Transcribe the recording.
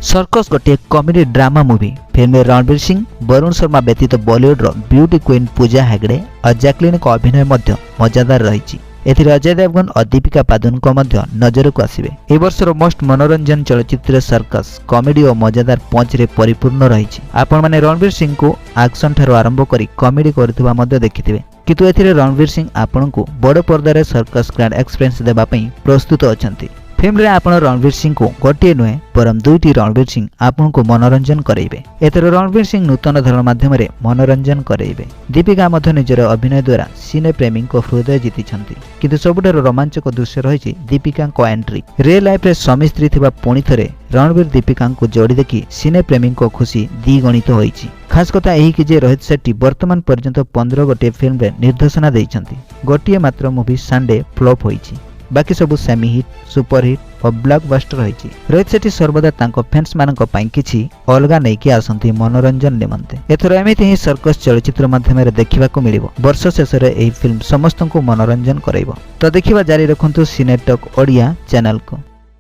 Circus गोटे comedy drama movie. Film में रणवीर सिंह, वरुण शर्मा व्यतीत बॉलीवुड ब्यूटी क्वीन पूजा हेगड़े और जैकलिन को अभिनय मध्य मजादार रही। एथिरे अजय देवगन और दीपिका पादुकोण को मध्य नजर को आसिबे। ए वर्षर मोस्ट मनोरंजन चलचित्र सर्कस कॉमेडी और मजादार पंच रे परिपूर्ण रही। आपण माने रणवीर सिंह को एक्शन ठारो आरंभ करी कॉमेडी करथुवा मध्य देखिथिबे, किंतु एथिरे रणवीर सिंह आपण को बड़ पर्दा रे सर्कस ग्रैंड एक्सपीरियंस देबा पई प्रस्तुत अछंती। फिल्म रे आपण रणवीर सिंह को गोटे नुहे परम दुईटी रणवीर सिंह आपन को मनोरंजन कराइबे। एथर रणवीर सिंह नूतन धरण माध्यम रे मनोरंजन कराइबे। दीपिका मध्य निजर अभिनय द्वारा सिने प्रेमी को हृदय जीतिछंती, किंतु सबुठार रोमांचक दृश्य रही दीपिका को एंट्री। रियल लाइफ रे स्वामी स्त्री थिबा पुणी थरे रणवीर दीपिका को जोड़ी देखि सिने प्रेमी को खुशी द्विगुणित होईछि। खास कथा एही कि जे रोहित शेट्टी वर्तमान पर्यंत 15 गोटे फिल्म रे निर्देशना देइछंती। गोटिए मात्र मूवी संडे फ्लॉप होईछि, बाकी सब सेमी हिट, सुपर हिट और ब्लॉकबस्टर रही। रोहित शेट्टी सर्वदा तांको फैंस मानक पई किछि अलगा नै कि आसंती मनोरंजन निमंते। एथर एमिति ही सर्कस चलचित्र माध्यम रे देखिबा को मिलिबो। वर्ष शेष रे एही फिल्म समस्त को मनोरंजन कराइबो। तो देखिबा जारी रखंतु सिनेटॉक ओडिया चैनल को।